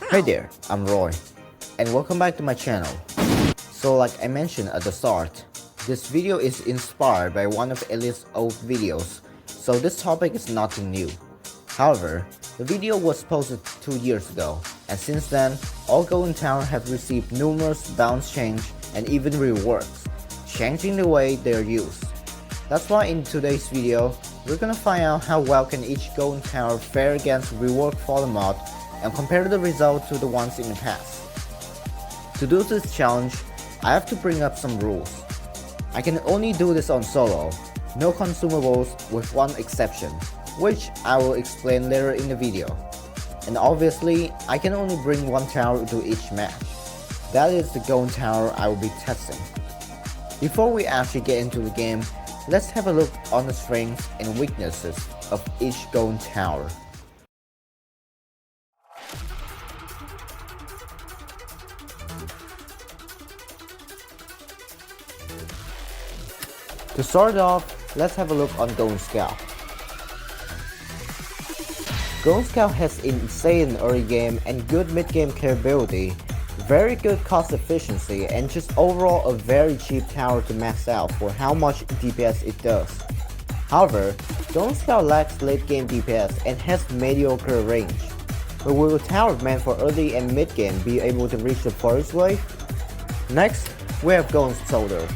Hey there, I'm Roy, and welcome back to my channel. So like I mentioned at the start, this video is inspired by one of Elliot's old videos, so this topic is nothing new. However, the video was posted 2 years ago, and since then, all Golden Tower have received numerous bounce change and even reworks, changing the way they're used. That's why in today's video, we're gonna find out how well can each Golden Tower fare against rework Fallen mod and compare the results to the ones in the past. To do this challenge, I have to bring up some rules. I can only do this on solo, no consumables with one exception, which I will explain later in the video. And obviously, I can only bring one tower to each match. That is the Golden Tower I will be testing. Before we actually get into the game, let's have a look on the strengths and weaknesses of each Golden Tower. To start off, let's have a look on Golden Scout. Golden Scout has insane early game and good mid game capability, very good cost efficiency, and just overall a very cheap tower to max out for how much DPS it does. However, Golden Scout lacks late game DPS and has mediocre range. But will a tower meant for early and mid game be able to reach the forest wave? Next, we have Golden Soldier.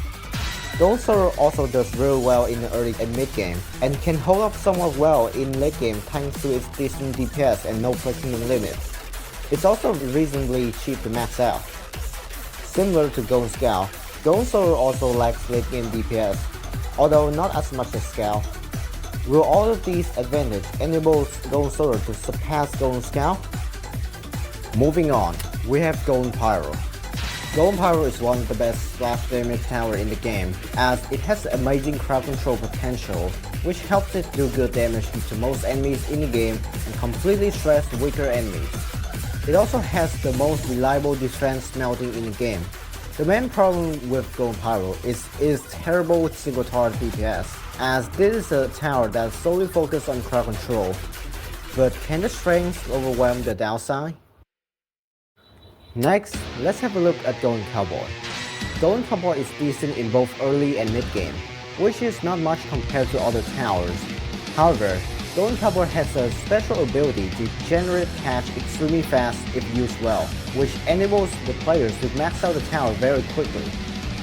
Golden Soldier also does really well in the early and mid game, and can hold up somewhat well in late game thanks to its decent DPS and no maximum limit. It's also reasonably cheap to max out. Similar to Golden Scout, Golden Soldier also lacks late game DPS, although not as much as Scout. Will all of these advantages enable Golden Soldier to surpass Golden Scout? Moving on, we have Golden Pyro. Golden Pyro is one of the best splash damage tower in the game, as it has amazing crowd control potential, which helps it do good damage to most enemies in the game and completely stress weaker enemies. It also has the most reliable defense smelting in the game. The main problem with Golden Pyro is its terrible single target DPS, as this is a tower that's solely focused on crowd control. But can the strengths overwhelm the downside? Next, let's have a look at Golden Cowboy. Golden Cowboy is decent in both early and mid game, which is not much compared to other towers. However, Golden Cowboy has a special ability to generate cash extremely fast if used well, which enables the players to max out the tower very quickly.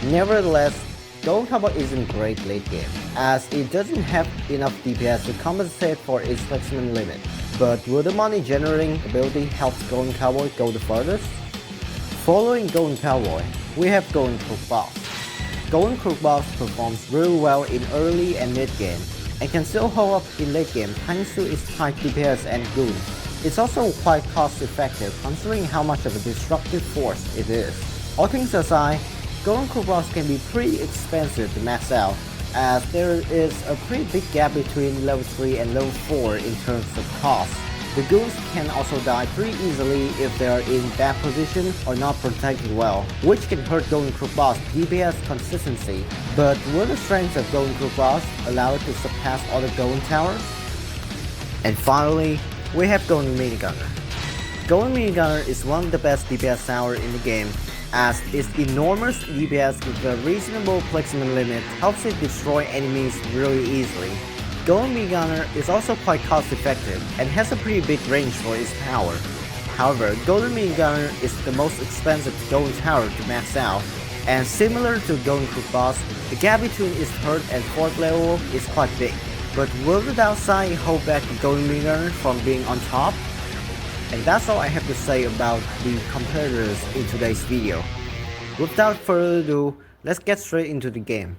Nevertheless, Golden Cowboy isn't great late game, as it doesn't have enough DPS to compensate for its maximum limit. But will the money generating ability help Golden Cowboy go the furthest? Following Golden Cowboy, we have Golden Crook Boss. Golden Crook Boss performs really well in early and mid game, and can still hold up in late game thanks to its high DPS and goons. It's also quite cost effective considering how much of a disruptive force it is. All things aside, Golden Crook Boss can be pretty expensive to max out, as there is a pretty big gap between level 3 and level 4 in terms of cost. The goons can also die pretty easily if they are in bad position or not protected well, which can hurt Golden Crook Boss DPS consistency. But will the strengths of Golden Crook Boss allow it to surpass other Golden Towers? And finally, we have Golden Minigunner. Golden Minigunner is one of the best DPS tower in the game, as its enormous DPS with a reasonable maximum limit helps it destroy enemies really easily. Golden Minigunner is also quite cost effective and has a pretty big range for its power. However, Golden Minigunner is the most expensive Golden Tower to max out, and similar to Golden Crook Boss, the gap between its 3rd and 4th level is quite big. But will the downside hold back the Golden Minigunner from being on top? And that's all I have to say about the competitors in today's video. Without further ado, let's get straight into the game.